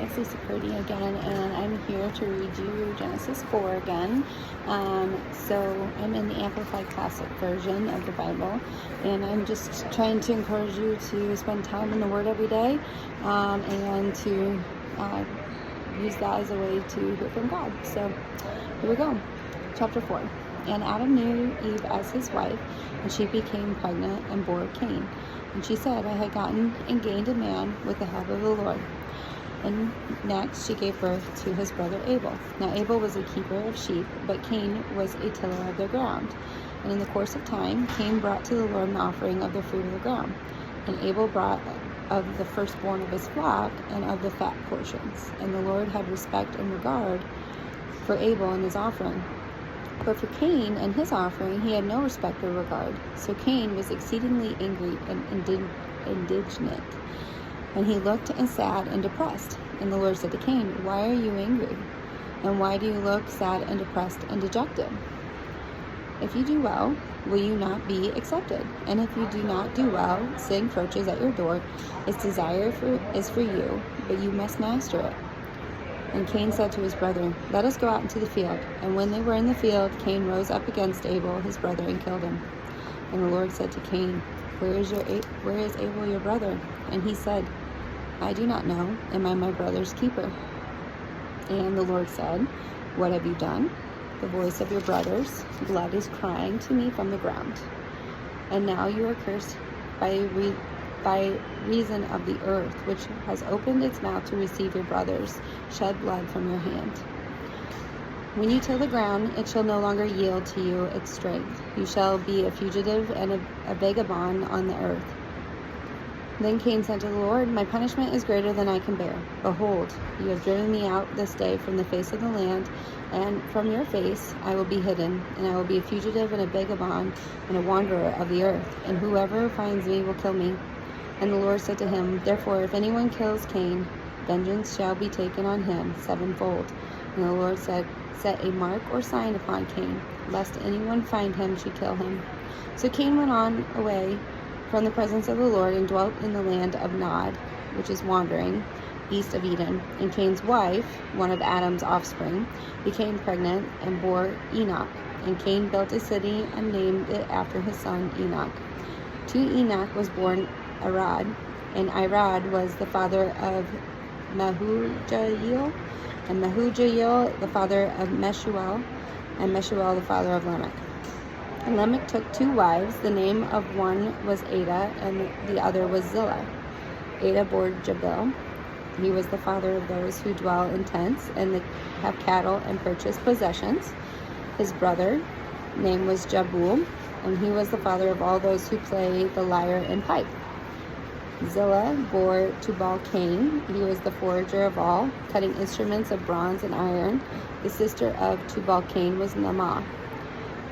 it's Lisa Purdy again, and I'm here to read you Genesis 4 again. So I'm in the Amplified Classic version of the Bible, and I'm just trying to encourage you to spend time in the Word every day, and to use that as a way to hear from God. So here we go. Chapter 4. And Adam knew Eve as his wife, and she became pregnant and bore Cain. And she said, I had gotten and gained a man with the help of the Lord. And next she gave birth to his brother Abel. Now Abel was a keeper of sheep, but Cain was a tiller of the ground. And in the course of time, Cain brought to the Lord an offering of the fruit of the ground. And Abel brought of the firstborn of his flock and of the fat portions. And the Lord had respect and regard for Abel and his offering. But for Cain and his offering he had no respect or regard. So Cain was exceedingly angry and indignant. And he looked and sad and depressed. And the Lord said to Cain, Why are you angry? And why do you look sad and depressed and dejected? If you do well, will you not be accepted? And if you do not do well, sin crouches at your door. Its desire is for you, but you must master it. And Cain said to his brother, Let us go out into the field. And when they were in the field, Cain rose up against Abel, his brother, and killed him. And the Lord said to Cain, Where is Abel your brother? And he said, I do not know. Am I my brother's keeper? And the Lord said, What have you done? The voice of your brother's blood is crying to me from the ground. And now you are cursed by reason of the earth, which has opened its mouth to receive your brother's shed blood from your hand. When you till the ground, it shall no longer yield to you its strength. You shall be a fugitive and a vagabond on the earth. Then Cain said to the Lord, My punishment is greater than I can bear. Behold, you have driven me out this day from the face of the land, and from your face I will be hidden, and I will be a fugitive and a vagabond and a wanderer of the earth, and whoever finds me will kill me. And the Lord said to him, Therefore, if anyone kills Cain, vengeance shall be taken on him sevenfold. And the Lord said, Set a mark or sign upon Cain, lest anyone find him should kill him. So Cain went on away from the presence of the Lord and dwelt in the land of Nod, which is wandering, east of Eden. And Cain's wife, one of Adam's offspring, became pregnant and bore Enoch. And Cain built a city and named it after his son Enoch. To Enoch was born Arad, and Arad was the father of Mehujael, and Mehujael the father of Meshuel, and Meshuel the father of Lamech. And Lamech took two wives. The name of one was Ada, and the other was Zillah. Ada bore Jabal. He was the father of those who dwell in tents and have cattle and purchase possessions. His brother name was Jabul, and he was the father of all those who play the lyre and pipe. Zillah bore Tubal Cain. He was the forager of all, cutting instruments of bronze and iron. The sister of Tubal Cain was Naamah.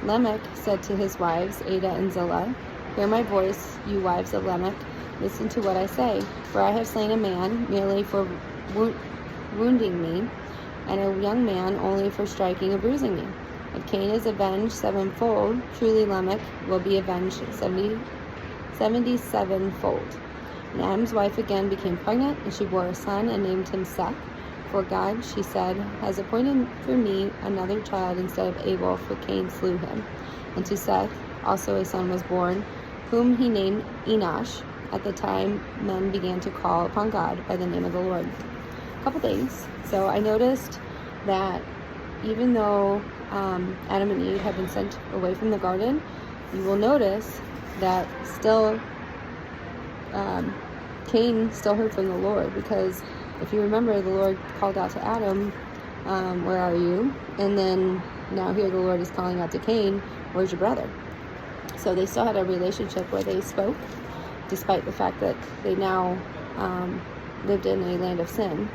Lamech said to his wives, Ada and Zillah, Hear my voice, you wives of Lamech. Listen to what I say. For I have slain a man merely for wounding me, and a young man only for striking and bruising me. If Cain is avenged sevenfold, truly Lamech will be avenged 77-fold. And Adam's wife again became pregnant, and she bore a son and named him Seth. For God, she said, has appointed for me another child instead of Abel, for Cain slew him. And to Seth also a son was born, whom he named Enosh. At the time men began to call upon God by the name of the Lord. A couple things. So I noticed that even though Adam and Eve had been sent away from the garden, you will notice that still Cain still heard from the Lord, because if you remember, the Lord called out to Adam, where are you? And then now here the Lord is calling out to Cain, where's your brother? So they still had a relationship where they spoke, despite the fact that they now lived in a land of sin.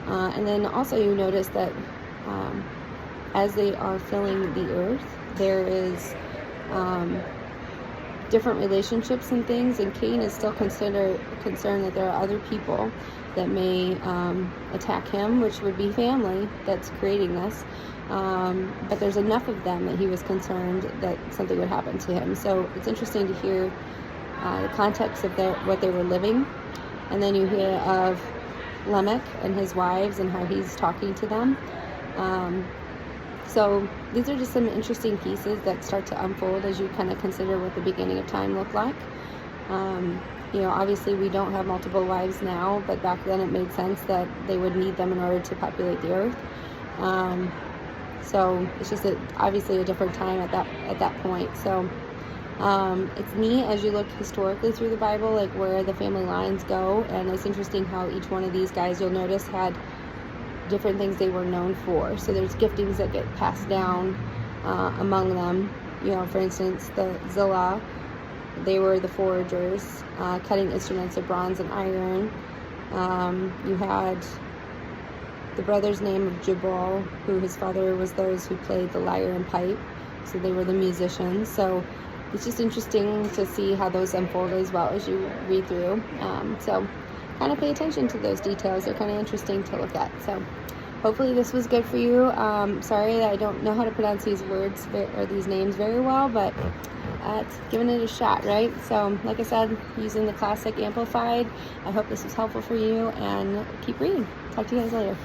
And then also you notice that as they are filling the earth, there is different relationships and things, and Cain is still concerned that there are other people that may attack him, which would be family that's creating this. But there's enough of them that he was concerned that something would happen to him. So it's interesting to hear the context of what they were living. And then you hear of Lamech and his wives and how he's talking to them. So these are just some interesting pieces that start to unfold as you kind of consider what the beginning of time looked like. Obviously we don't have multiple wives now, but back then it made sense that they would need them in order to populate the earth. So it's just obviously a different time at that point. So it's neat as you look historically through the Bible, like where the family lines go, and it's interesting how each one of these guys, you'll notice, had different things they were known for. So there's giftings that get passed down among them. For instance, the Zillah, they were the foragers, cutting instruments of bronze and iron. You had the brother's name of Jubal, who his father was those who played the lyre and pipe, so they were the musicians. So it's just interesting to see how those unfold as well as you read through. So kind of pay attention to those details. They're kind of interesting to look at. So hopefully this was good for you. Sorry that I don't know how to pronounce these words or these names very well, but it's giving it a shot, right? So like I said, using the classic Amplified. I hope this was helpful for you, and keep reading. Talk to you guys later.